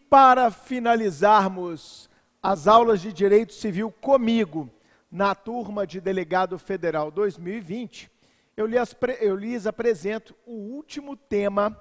para finalizarmos as aulas de Direito Civil comigo, na turma de Delegado Federal 2020, eu lhes apresento o último tema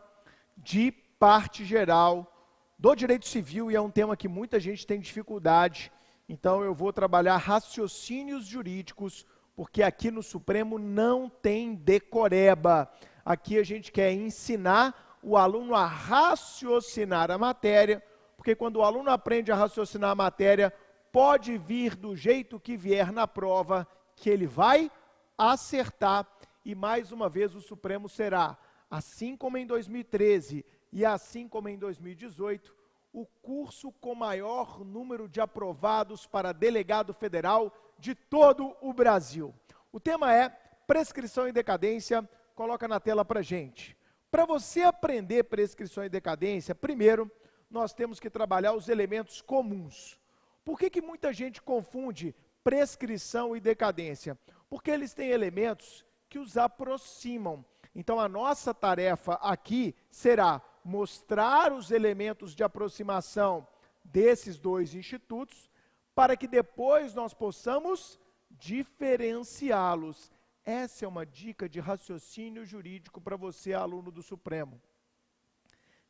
de parte geral do Direito Civil, e é um tema que muita gente tem dificuldade, então eu vou trabalhar raciocínios jurídicos, porque aqui no Supremo não tem decoreba. Aqui a gente quer ensinar o aluno a raciocinar a matéria, porque quando o aluno aprende a raciocinar a matéria, pode vir do jeito que vier na prova, que ele vai acertar, e mais uma vez o Supremo será, assim como em 2013 e assim como em 2018, o curso com maior número de aprovados para delegado federal de todo o Brasil. O tema é prescrição e decadência. Coloca na tela para gente. Para você aprender prescrição e decadência, primeiro, nós temos que trabalhar os elementos comuns. Por que muita gente confunde prescrição e decadência? Porque eles têm elementos que os aproximam. Então, a nossa tarefa aqui será mostrar os elementos de aproximação desses dois institutos, para que depois nós possamos diferenciá-los. Essa é uma dica de raciocínio jurídico para você, aluno do Supremo.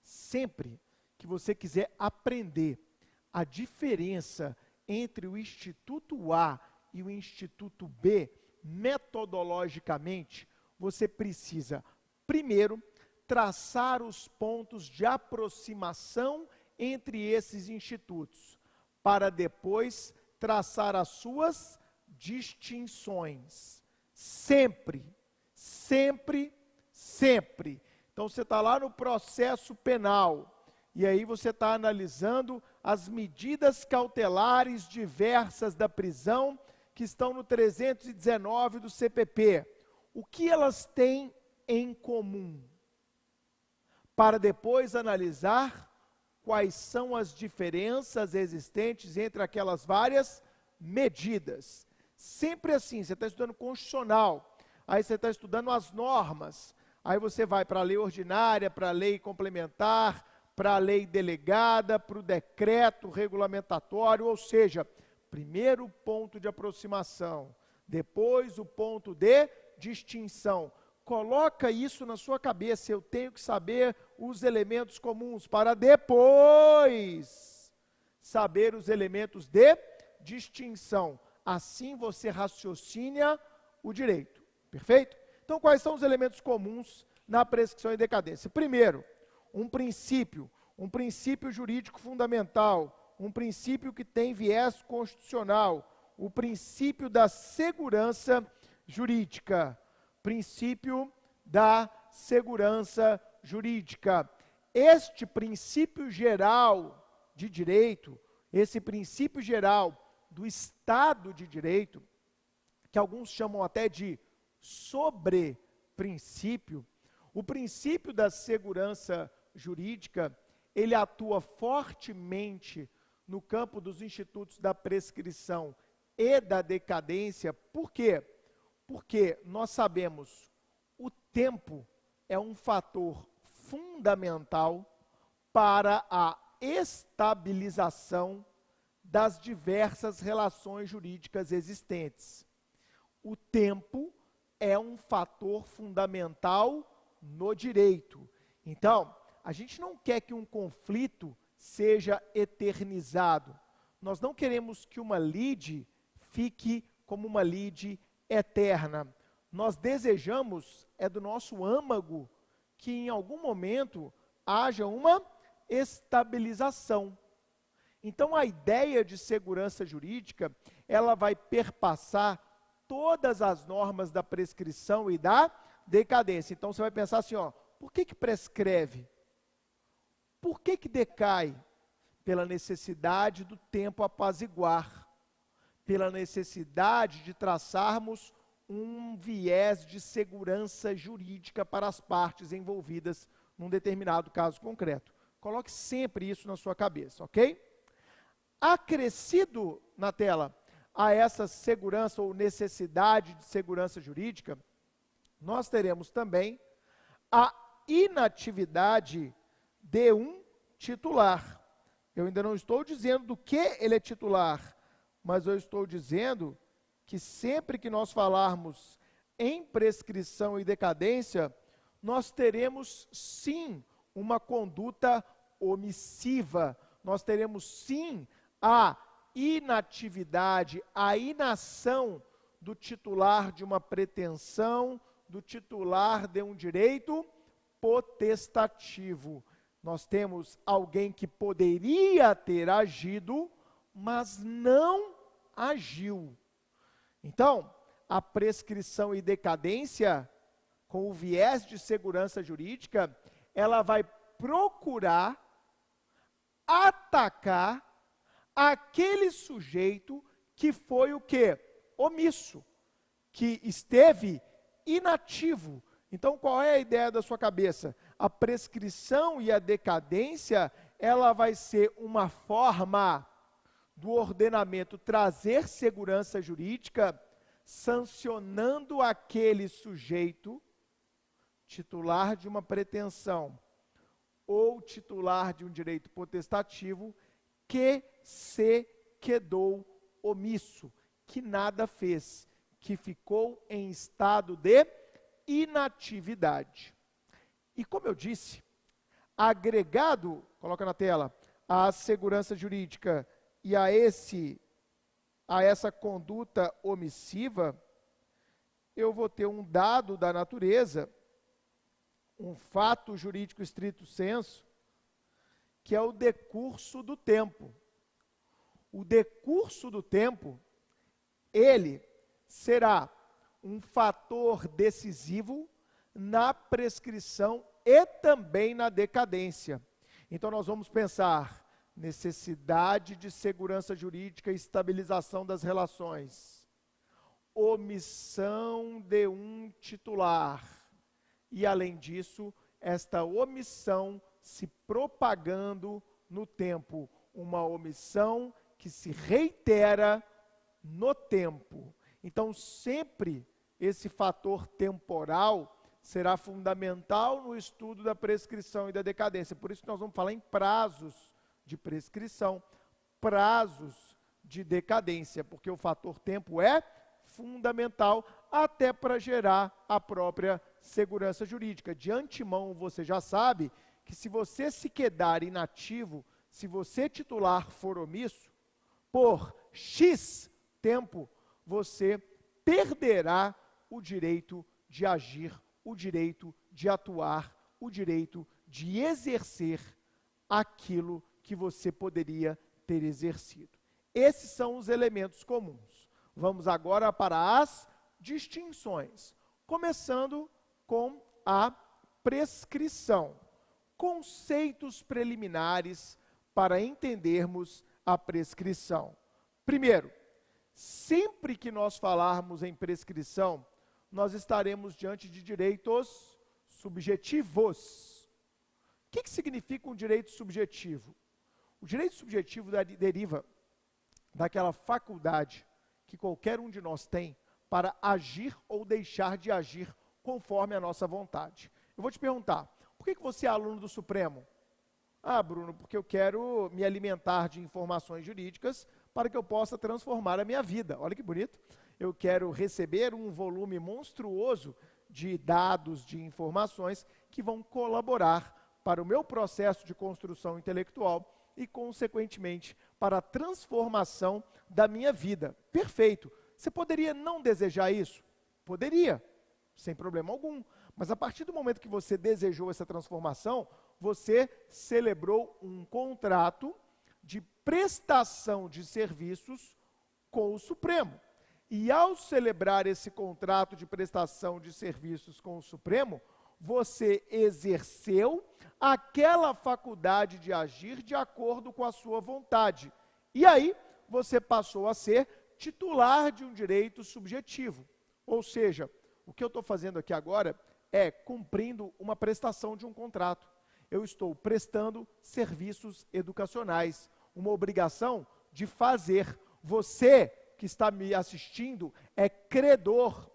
Sempre que você quiser aprender a diferença entre o Instituto A e o Instituto B, metodologicamente, você precisa, primeiro, traçar os pontos de aproximação entre esses institutos, para depois traçar as suas distinções. Sempre, sempre, sempre. Então, você está lá no processo penal, e aí você está analisando as medidas cautelares diversas da prisão, que estão no 319 do CPP. O que elas têm em comum? Para depois analisar quais são as diferenças existentes entre aquelas várias medidas. Sempre assim, você está estudando constitucional, aí você está estudando as normas, aí você vai para a lei ordinária, para a lei complementar, para a lei delegada, para o decreto regulamentatório, ou seja, primeiro o ponto de aproximação, depois o ponto de distinção. Coloca isso na sua cabeça, eu tenho que saber os elementos comuns para depois saber os elementos de distinção. Assim você raciocina o direito, perfeito? Então, quais são os elementos comuns na prescrição e decadência? Primeiro, um princípio jurídico fundamental, um princípio que tem viés constitucional, o princípio da segurança jurídica. Princípio da segurança jurídica. Este princípio geral de direito, esse princípio geral do Estado de Direito, que alguns chamam até de sobreprincípio, o princípio da segurança jurídica, ele atua fortemente no campo dos institutos da prescrição e da decadência. Por quê? Porque nós sabemos, o tempo é um fator fundamental para a estabilização das diversas relações jurídicas existentes. O tempo é um fator fundamental no direito. Então, a gente não quer que um conflito seja eternizado. Nós não queremos que uma lide fique como uma lide eterna. Nós desejamos, é do nosso âmago, que em algum momento haja uma estabilização. Então, a ideia de segurança jurídica, ela vai perpassar todas as normas da prescrição e da decadência. Então, você vai pensar assim, por que prescreve? Por que decai? Pela necessidade do tempo apaziguar, pela necessidade de traçarmos um viés de segurança jurídica para as partes envolvidas num determinado caso concreto. Coloque sempre isso na sua cabeça, ok? Acrescido na tela a essa segurança ou necessidade de segurança jurídica, nós teremos também a inatividade de um titular. Eu ainda não estou dizendo do que ele é titular, mas eu estou dizendo que sempre que nós falarmos em prescrição e decadência, nós teremos sim uma conduta omissiva, nós teremos sim a inatividade, a inação do titular de uma pretensão, do titular de um direito potestativo. Nós temos alguém que poderia ter agido, mas não agiu. Então, a prescrição e decadência, com o viés de segurança jurídica, ela vai procurar atacar aquele sujeito que foi o quê? Omisso, que esteve inativo. Então, qual é a ideia da sua cabeça? A prescrição e a decadência, ela vai ser uma forma do ordenamento trazer segurança jurídica, sancionando aquele sujeito, titular de uma pretensão ou titular de um direito potestativo, que se quedou omisso, que nada fez, que ficou em estado de inatividade. E como eu disse, agregado, coloca na tela, à segurança jurídica e a essa conduta omissiva, eu vou ter um dado da natureza, um fato jurídico estrito sensu, que é o decurso do tempo. O decurso do tempo, ele será um fator decisivo na prescrição e também na decadência. Então nós vamos pensar necessidade de segurança jurídica e estabilização das relações, omissão de um titular, e além disso, esta omissão se propagando no tempo, uma omissão que se reitera no tempo. Então, sempre esse fator temporal será fundamental no estudo da prescrição e da decadência. Por isso nós vamos falar em prazos de prescrição, prazos de decadência, porque o fator tempo é fundamental até para gerar a própria segurança jurídica. De antemão, você já sabe que se você se quedar inativo, se você titular for omisso, por X tempo, você perderá o direito de agir, o direito de atuar, o direito de exercer aquilo que você poderia ter exercido. Esses são os elementos comuns. Vamos agora para as distinções, começando com a prescrição. Conceitos preliminares para entendermos a prescrição. Primeiro, sempre que nós falarmos em prescrição, nós estaremos diante de direitos subjetivos. O que significa um direito subjetivo? O direito subjetivo deriva daquela faculdade que qualquer um de nós tem para agir ou deixar de agir conforme a nossa vontade. Eu vou te perguntar, por que você é aluno do Supremo? Ah, Bruno, porque eu quero me alimentar de informações jurídicas para que eu possa transformar a minha vida. Olha que bonito. Eu quero receber um volume monstruoso de dados, de informações que vão colaborar para o meu processo de construção intelectual e, consequentemente, para a transformação da minha vida. Perfeito. Você poderia não desejar isso? Poderia, sem problema algum. Mas a partir do momento que você desejou essa transformação, você celebrou um contrato de prestação de serviços com o Supremo. E ao celebrar esse contrato de prestação de serviços com o Supremo, você exerceu aquela faculdade de agir de acordo com a sua vontade. E aí, você passou a ser titular de um direito subjetivo. Ou seja, o que eu estou fazendo aqui agora é cumprindo uma prestação de um contrato. Eu estou prestando serviços educacionais, uma obrigação de fazer. Você que está me assistindo é credor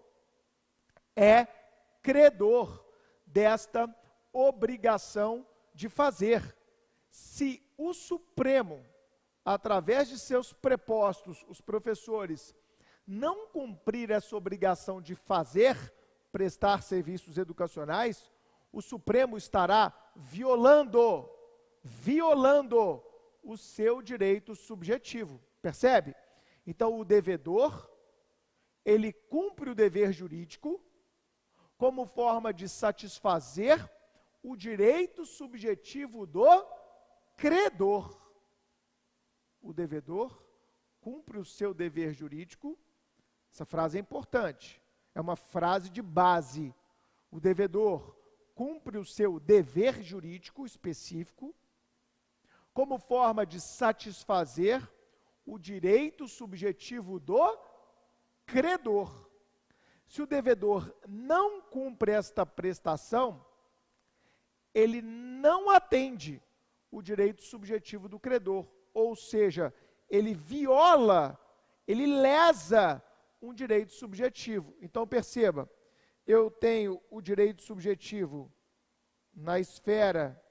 desta obrigação de fazer. Se o Supremo, através de seus prepostos, os professores, não cumprir essa obrigação de prestar serviços educacionais, o Supremo estará violando o seu direito subjetivo. Percebe? Então, o devedor, ele cumpre o dever jurídico como forma de satisfazer o direito subjetivo do credor. O devedor cumpre o seu dever jurídico. Essa frase é importante, é uma frase de base. O devedor cumpre o seu dever jurídico específico como forma de satisfazer o direito subjetivo do credor. Se o devedor não cumpre esta prestação, ele não atende o direito subjetivo do credor, ou seja, ele viola, ele lesa um direito subjetivo. Então perceba, eu tenho o direito subjetivo na esfera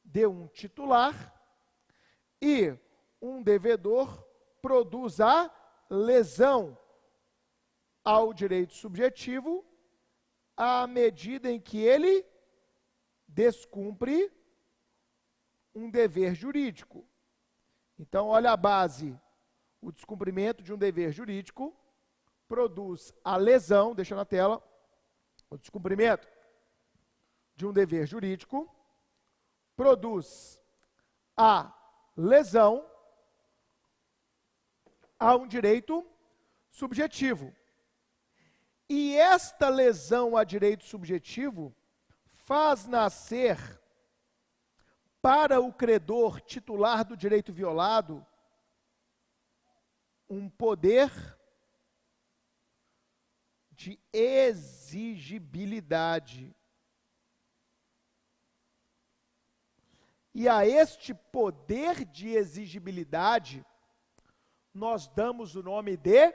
de um titular e um devedor produz a lesão ao direito subjetivo à medida em que ele descumpre um dever jurídico. Então, olha a base. O descumprimento de um dever jurídico produz a lesão, deixa na tela, o descumprimento de um dever jurídico produz a lesão a um direito subjetivo. E esta lesão a direito subjetivo faz nascer para o credor titular do direito violado um poder de exigibilidade. E a este poder de exigibilidade, nós damos o nome de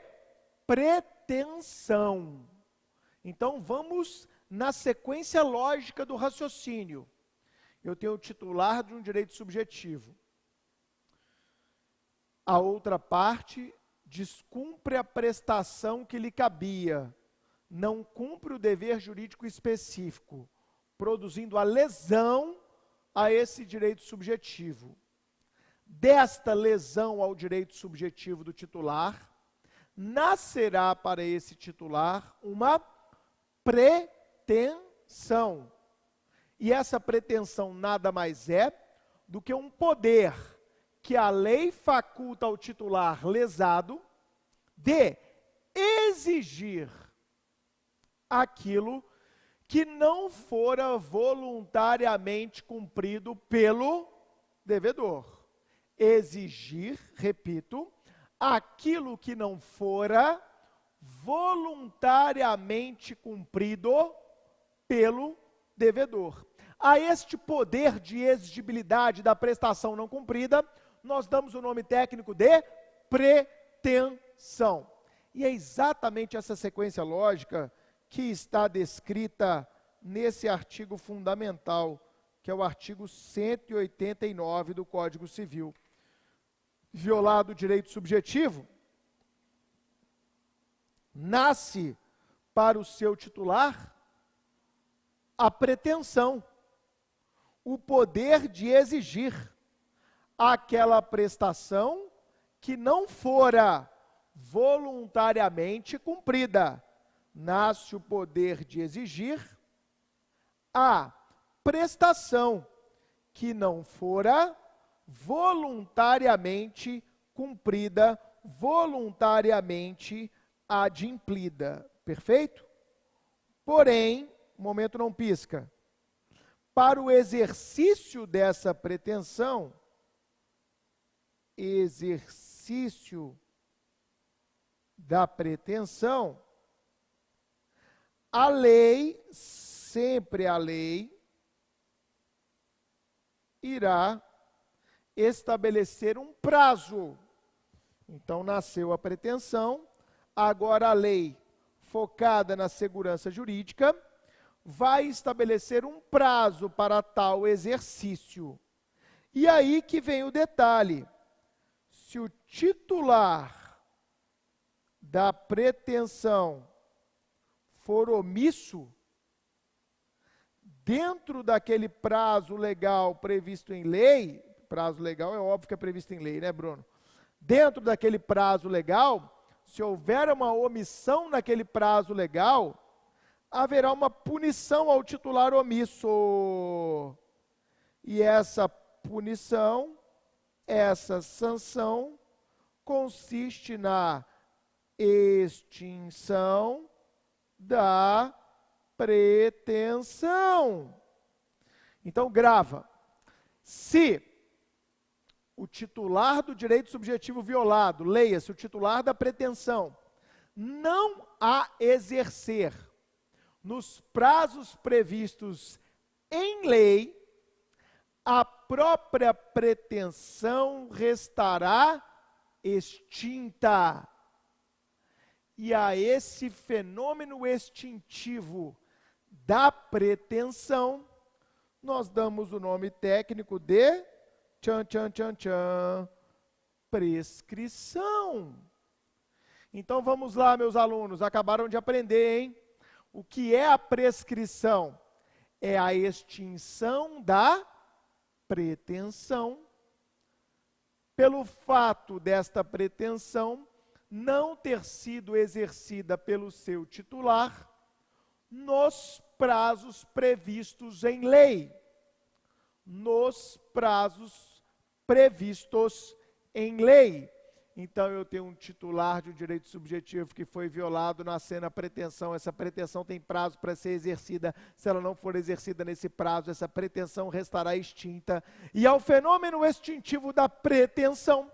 pretensão. Então, vamos na sequência lógica do raciocínio. Eu tenho o titular de um direito subjetivo. A outra parte descumpre a prestação que lhe cabia, não cumpre o dever jurídico específico, produzindo a lesão a esse direito subjetivo. Desta lesão ao direito subjetivo do titular, nascerá para esse titular uma pretensão. E essa pretensão nada mais é do que um poder que a lei faculta ao titular lesado de exigir aquilo que não fora voluntariamente cumprido pelo devedor. Exigir, repito, aquilo que não fora voluntariamente cumprido pelo devedor. A este poder de exigibilidade da prestação não cumprida, nós damos o nome técnico de pretensão. E é exatamente essa sequência lógica que está descrita nesse artigo fundamental, que é o artigo 189 do Código Civil. Violado o direito subjetivo, nasce para o seu titular a pretensão, o poder de exigir aquela prestação que não fora voluntariamente cumprida. Nasce o poder de exigir a prestação que não fora voluntariamente cumprida, voluntariamente adimplida. Perfeito? Porém, o momento não pisca. Para o exercício dessa pretensão, exercício da pretensão, a lei, sempre a lei, irá estabelecer um prazo. Então, nasceu a pretensão, agora a lei, focada na segurança jurídica, vai estabelecer um prazo para tal exercício. E aí que vem o detalhe. Se o titular da pretensão for omisso, dentro daquele prazo legal previsto em lei, prazo legal é óbvio que é previsto em lei, né, Bruno? Dentro daquele prazo legal, se houver uma omissão naquele prazo legal, haverá uma punição ao titular omisso. E essa punição, essa sanção, consiste na extinção da pretensão. Então, grava. Se o titular do direito subjetivo violado, leia-se, o titular da pretensão, não a exercer nos prazos previstos em lei, a própria pretensão restará extinta. E a esse fenômeno extintivo da pretensão, nós damos o nome técnico de prescrição. Então vamos lá, meus alunos, acabaram de aprender, hein? O que é a prescrição? É a extinção da pretensão, pelo fato desta pretensão não ter sido exercida pelo seu titular nos prazos previstos em lei. Nos prazos previstos em lei. Então, eu tenho um titular de um direito subjetivo que foi violado, nascendo a pretensão. Essa pretensão tem prazo para ser exercida. Se ela não for exercida nesse prazo, essa pretensão restará extinta. E ao fenômeno extintivo da pretensão,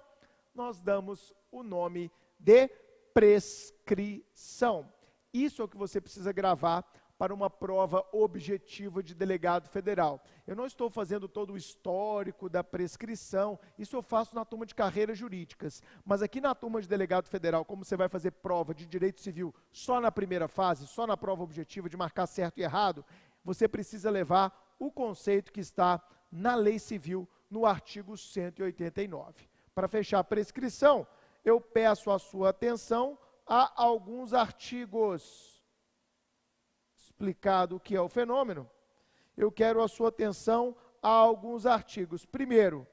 nós damos o nome de prescrição. Isso é o que você precisa gravar para uma prova objetiva de delegado federal. Eu não estou fazendo todo o histórico da prescrição, isso eu faço na turma de carreiras jurídicas. Mas aqui na turma de delegado federal, como você vai fazer prova de direito civil só na primeira fase, só na prova objetiva de marcar certo e errado, você precisa levar o conceito que está na lei civil, no artigo 189. Para fechar a prescrição, eu peço a sua atenção a alguns artigos. Explicado o que é o fenômeno, eu quero a sua atenção a alguns artigos. Primeiro,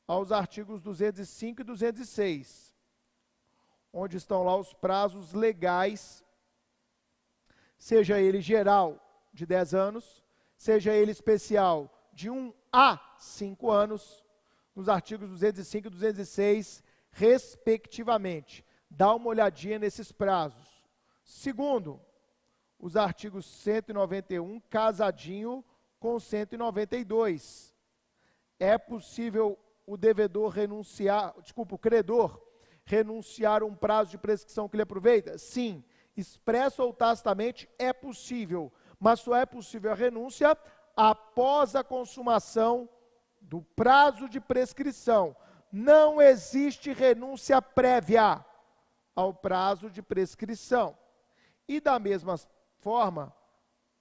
aos artigos 205 e 206, onde estão lá os prazos legais, seja ele geral de 10 anos, seja ele especial de 1 a 5 anos, nos artigos 205 e 206, respectivamente. Dá uma olhadinha nesses prazos. Segundo, os artigos 191, casadinho com 192. É possível o devedor renunciar, o credor renunciar a um prazo de prescrição que lhe aproveita? Sim, expresso ou tacitamente é possível, mas só é possível a renúncia após a consumação do prazo de prescrição. Não existe renúncia prévia ao prazo de prescrição. E da mesma forma,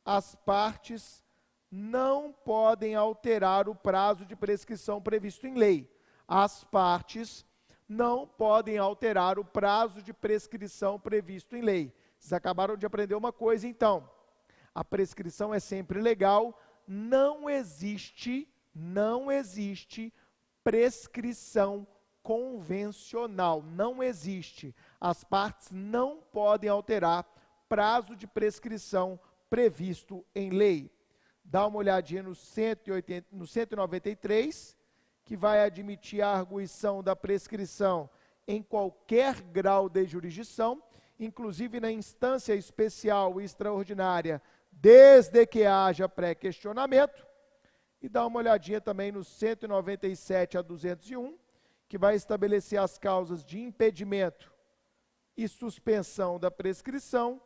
as partes não podem alterar o prazo de prescrição previsto em lei. As partes não podem alterar o prazo de prescrição previsto em lei. Vocês acabaram de aprender uma coisa, então. A prescrição é sempre legal, não existe prescrição convencional, não existe. As partes não podem alterar prazo de prescrição previsto em lei. Dá uma olhadinha no 193, que vai admitir a arguição da prescrição em qualquer grau de jurisdição, inclusive na instância especial e extraordinária, desde que haja pré-questionamento. E dá uma olhadinha também no 197 a 201, que vai estabelecer as causas de impedimento e suspensão da prescrição,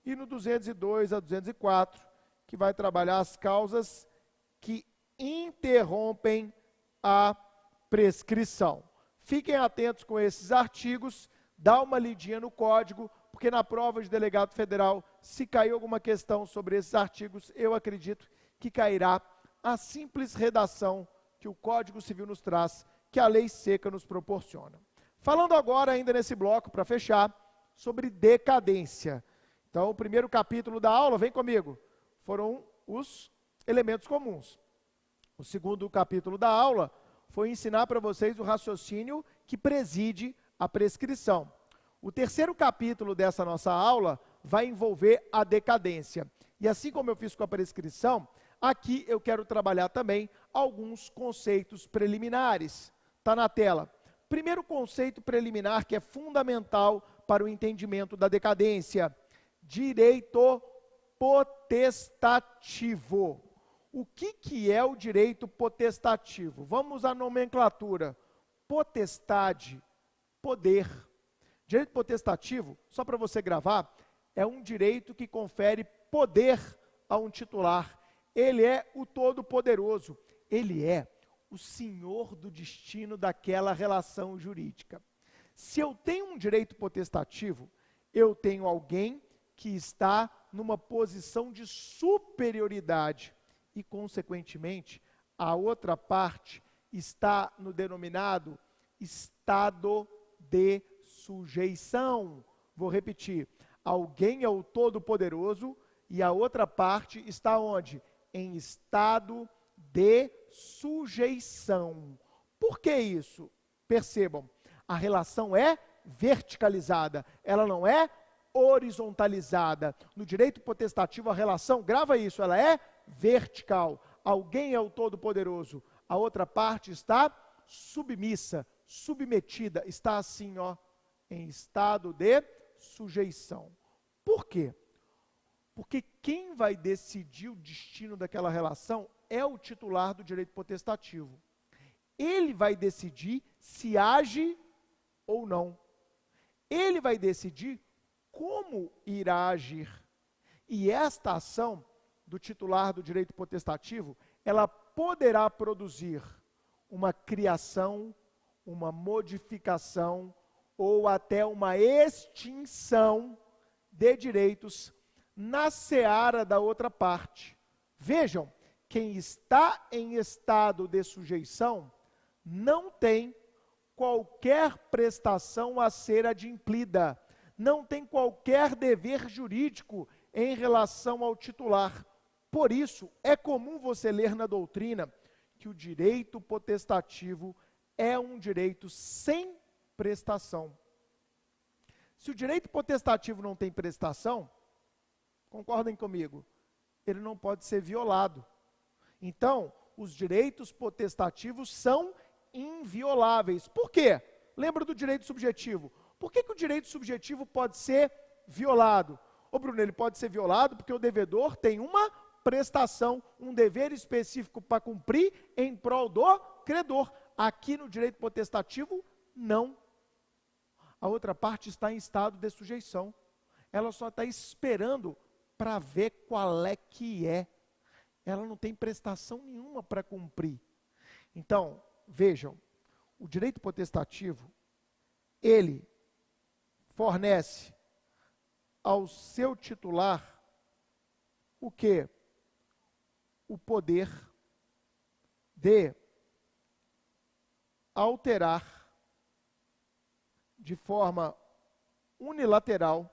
e no 202 a 204, que vai trabalhar as causas que interrompem a prescrição. Fiquem atentos com esses artigos, dá uma lidinha no código, porque na prova de delegado federal, se cair alguma questão sobre esses artigos, eu acredito que cairá a simples redação que o Código Civil nos traz, que a lei seca nos proporciona. Falando agora, ainda nesse bloco, para fechar, sobre decadência. Então, o primeiro capítulo da aula, vem comigo, foram os elementos comuns. O segundo capítulo da aula foi ensinar para vocês o raciocínio que preside a prescrição. O terceiro capítulo dessa nossa aula vai envolver a decadência. E assim como eu fiz com a prescrição, aqui eu quero trabalhar também alguns conceitos preliminares. Está na tela. Primeiro conceito preliminar que é fundamental para o entendimento da decadência: direito potestativo. O que é o direito potestativo? Vamos à nomenclatura. Potestade, poder. Direito potestativo, só para você gravar, é um direito que confere poder a um titular. Ele é o todo-poderoso. Ele é o senhor do destino daquela relação jurídica. Se eu tenho um direito potestativo, eu tenho alguém que está numa posição de superioridade e, consequentemente, a outra parte está no denominado estado de sujeição. Vou repetir, alguém é o todo-poderoso e a outra parte está onde? Em estado de sujeição. Por que isso? Percebam, a relação é verticalizada, ela não é horizontalizada. No direito potestativo, a relação, grava isso, ela é vertical. Alguém é o todo-poderoso, a outra parte está submissa, submetida, está assim, ó, em estado de sujeição. Por quê? Porque quem vai decidir o destino daquela relação é o titular do direito potestativo. Ele vai decidir se age ou não. Ele vai decidir como irá agir. E esta ação do titular do direito potestativo, ela poderá produzir uma criação, uma modificação ou até uma extinção de direitos na seara da outra parte. Vejam, quem está em estado de sujeição não tem qualquer prestação a ser adimplida, não tem qualquer dever jurídico em relação ao titular. Por isso, é comum você ler na doutrina que o direito potestativo é um direito sem prestação. Se o direito potestativo não tem prestação, concordem comigo, ele não pode ser violado. Então, os direitos potestativos são invioláveis. Por quê? Lembra do direito subjetivo. Por que o direito subjetivo pode ser violado? Ô Bruno, ele pode ser violado porque o devedor tem uma prestação, um dever específico para cumprir em prol do credor. Aqui no direito potestativo, não. A outra parte está em estado de sujeição. Ela só está esperando para ver qual é que é. Ela não tem prestação nenhuma para cumprir. Então, vejam, o direito potestativo, ele fornece ao seu titular o quê? O poder de alterar de forma unilateral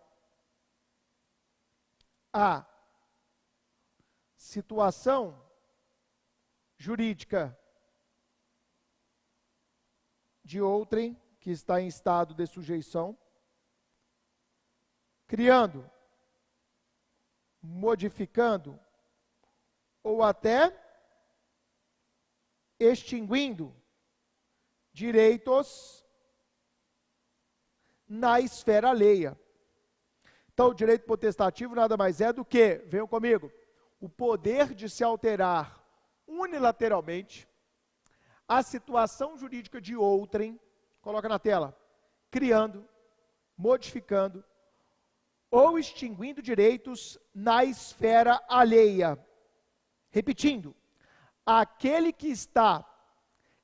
a situação jurídica de outrem que está em estado de sujeição, criando, modificando ou até extinguindo direitos na esfera alheia. Então, o direito potestativo nada mais é do que, venham comigo, o poder de se alterar unilateralmente a situação jurídica de outrem, coloca na tela, criando, modificando ou extinguindo direitos na esfera alheia. Repetindo, aquele que está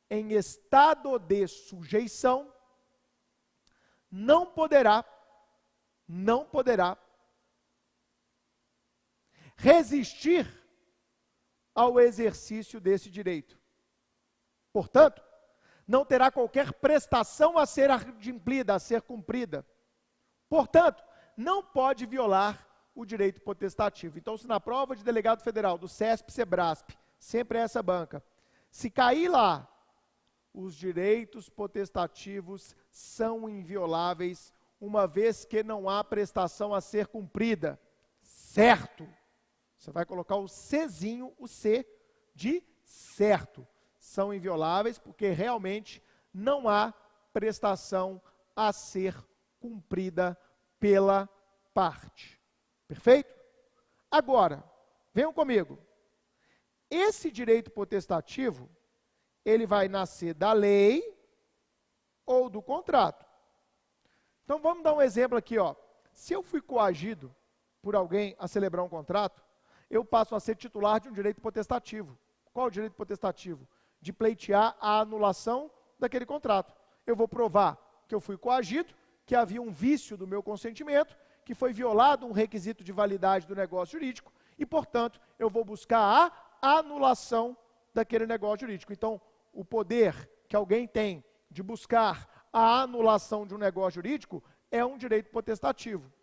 em estado de sujeição não poderá resistir ao exercício desse direito. Portanto, não terá qualquer prestação a ser adimplida, a ser cumprida. Portanto, não pode violar o direito potestativo. Então, se na prova de delegado federal do CESP, SEBRASP, sempre é essa banca, se cair lá, os direitos potestativos são invioláveis, uma vez que não há prestação a ser cumprida. Certo? Você vai colocar o Czinho, o C de certo. São invioláveis porque realmente não há prestação a ser cumprida pela parte. Perfeito? Agora, venham comigo. Esse direito potestativo, ele vai nascer da lei ou do contrato. Então, vamos dar um exemplo aqui, ó. Se eu fui coagido por alguém a celebrar um contrato, eu passo a ser titular de um direito potestativo. Qual é o direito potestativo? De pleitear a anulação daquele contrato. Eu vou provar que eu fui coagido, que havia um vício do meu consentimento, que foi violado um requisito de validade do negócio jurídico e, portanto, eu vou buscar a anulação daquele negócio jurídico. Então, o poder que alguém tem de buscar a anulação de um negócio jurídico é um direito potestativo.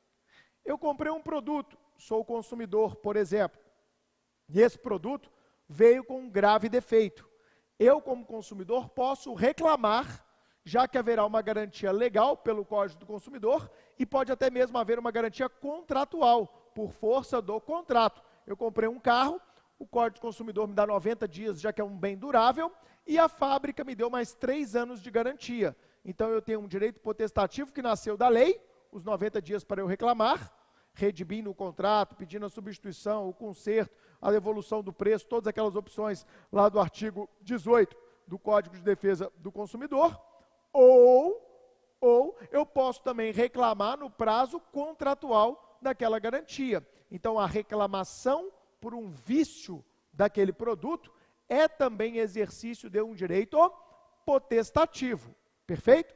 Eu comprei um produto, sou consumidor, por exemplo, e esse produto veio com um grave defeito. Eu, como consumidor, posso reclamar, já que haverá uma garantia legal pelo Código do Consumidor e pode até mesmo haver uma garantia contratual, por força do contrato. Eu comprei um carro, o Código do Consumidor me dá 90 dias, já que é um bem durável, e a fábrica me deu mais 3 anos de garantia. Então, eu tenho um direito potestativo que nasceu da lei, os 90 dias para eu reclamar, redimindo o contrato, pedindo a substituição, o conserto, a devolução do preço, todas aquelas opções lá do artigo 18 do Código de Defesa do Consumidor, ou eu posso também reclamar no prazo contratual daquela garantia. Então, a reclamação por um vício daquele produto é também exercício de um direito potestativo. Perfeito?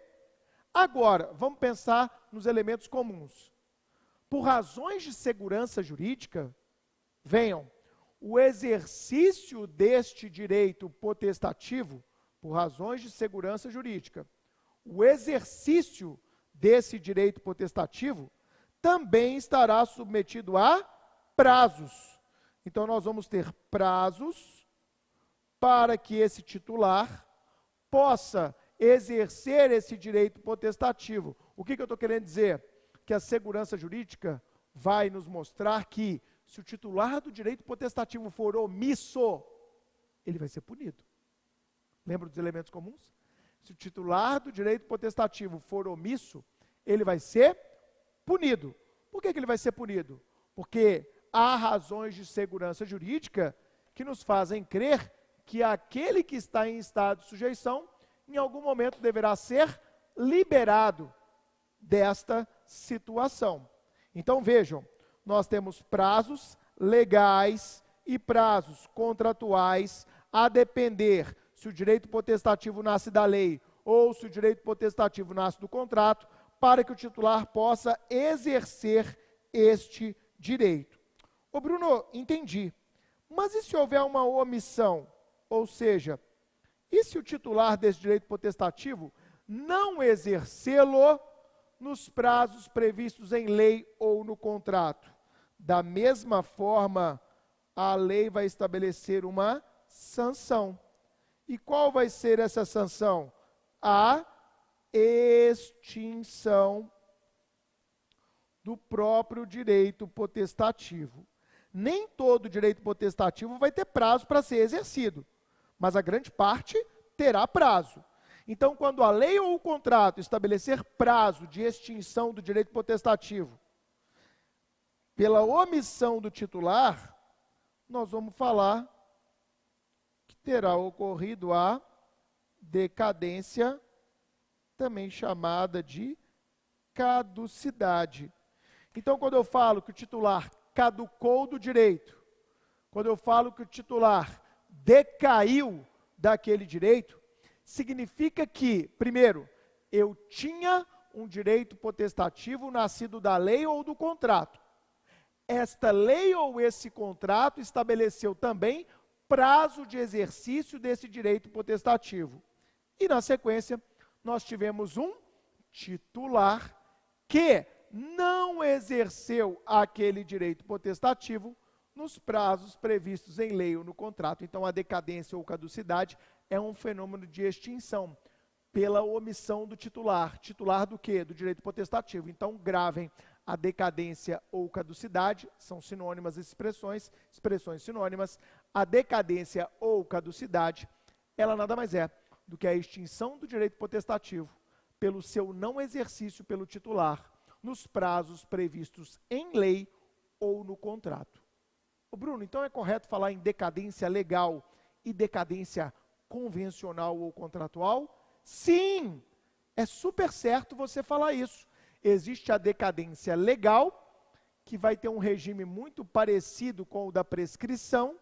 Agora, vamos pensar nos elementos comuns. Por razões de segurança jurídica, venham, o exercício deste direito potestativo, por razões de segurança jurídica, o exercício desse direito potestativo também estará submetido a prazos. Então, nós vamos ter prazos para que esse titular possa exercer esse direito potestativo. O que eu estou querendo dizer? Que a segurança jurídica vai nos mostrar que, se o titular do direito potestativo for omisso, ele vai ser punido. Lembra dos elementos comuns? Se o titular do direito potestativo for omisso, ele vai ser punido. Por que ele vai ser punido? Porque há razões de segurança jurídica que nos fazem crer que aquele que está em estado de sujeição, em algum momento deverá ser liberado desta situação. Então, vejam, nós temos prazos legais e prazos contratuais, a depender se o direito potestativo nasce da lei ou se o direito potestativo nasce do contrato, para que o titular possa exercer este direito. Ô Bruno, entendi. Mas e se houver uma omissão? Ou seja, e se o titular desse direito potestativo não exercê-lo nos prazos previstos em lei ou no contrato? Da mesma forma, a lei vai estabelecer uma sanção. E qual vai ser essa sanção? A extinção do próprio direito potestativo. Nem todo direito potestativo vai ter prazo para ser exercido, mas a grande parte terá prazo. Então, quando a lei ou o contrato estabelecer prazo de extinção do direito potestativo pela omissão do titular, nós vamos falar que terá ocorrido a decadência, também chamada de caducidade. Então, quando eu falo que o titular caducou do direito, quando eu falo que o titular decaiu daquele direito, significa que, primeiro, eu tinha um direito potestativo nascido da lei ou do contrato. Esta lei ou esse contrato estabeleceu também prazo de exercício desse direito potestativo. E, na sequência, nós tivemos um titular que não exerceu aquele direito potestativo nos prazos previstos em lei ou no contrato. Então, a decadência ou caducidade é um fenômeno de extinção pela omissão do titular. Titular do quê? Do direito potestativo. Então, gravem: a decadência ou caducidade, são sinônimas expressões sinônimas. A decadência ou caducidade, ela nada mais é do que a extinção do direito potestativo pelo seu não exercício pelo titular nos prazos previstos em lei ou no contrato. Ô Bruno, então é correto falar em decadência legal e decadência convencional ou contratual? Sim, é super certo você falar isso. Existe a decadência legal, que vai ter um regime muito parecido com o da prescrição,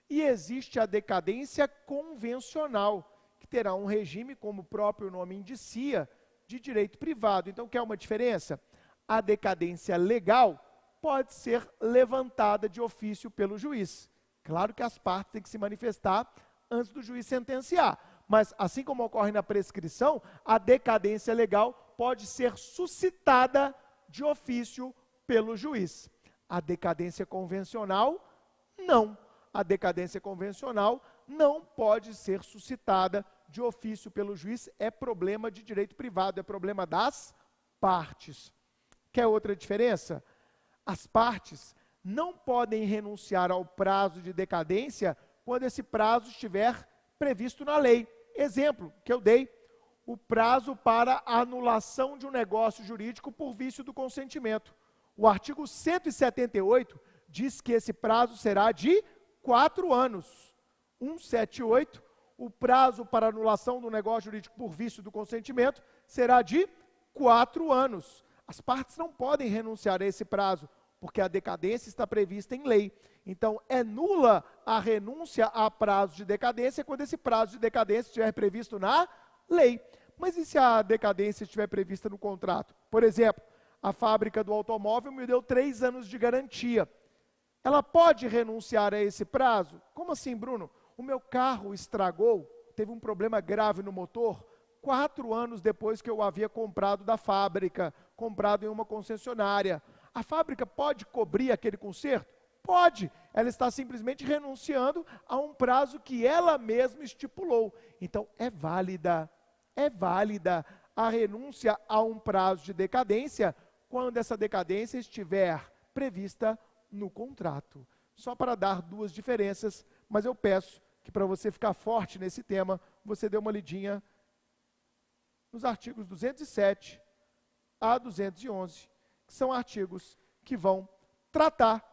e existe a decadência convencional, que terá um regime, como o próprio nome indicia, de direito privado. Então, quer uma diferença? A decadência legal pode ser levantada de ofício pelo juiz. Claro que as partes têm que se manifestar antes do juiz sentenciar, mas assim como ocorre na prescrição, a decadência legal pode ser suscitada de ofício pelo juiz. A decadência convencional, não. A decadência convencional não pode ser suscitada de ofício pelo juiz, é problema de direito privado, é problema das partes. Quer outra diferença? As partes não podem renunciar ao prazo de decadência quando esse prazo estiver previsto na lei. Exemplo que eu dei: o prazo para a anulação de um negócio jurídico por vício do consentimento. O artigo 178 diz que esse prazo será de 4 anos. 178, o prazo para anulação do negócio jurídico por vício do consentimento será de 4 anos. As partes não podem renunciar a esse prazo, porque a decadência está prevista em lei. Então, é nula a renúncia a prazo de decadência quando esse prazo de decadência estiver previsto na lei. Mas e se a decadência estiver prevista no contrato? Por exemplo, a fábrica do automóvel me deu 3 anos de garantia. Ela pode renunciar a esse prazo? Como assim, Bruno? O meu carro estragou, teve um problema grave no motor, 4 anos depois que eu havia comprado da fábrica, comprado em uma concessionária. A fábrica pode cobrir aquele conserto? Pode. Ela está simplesmente renunciando a um prazo que ela mesma estipulou. Então, é válida a renúncia a um prazo de decadência quando essa decadência estiver prevista no contrato. Só para dar 2 diferenças, mas eu peço que, para você ficar forte nesse tema, você dê uma lidinha nos artigos 207 a 211, que são artigos que vão tratar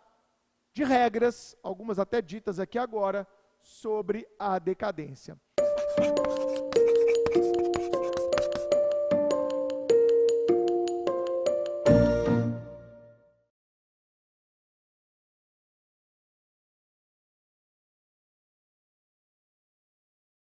de regras, algumas até ditas aqui agora, sobre a decadência.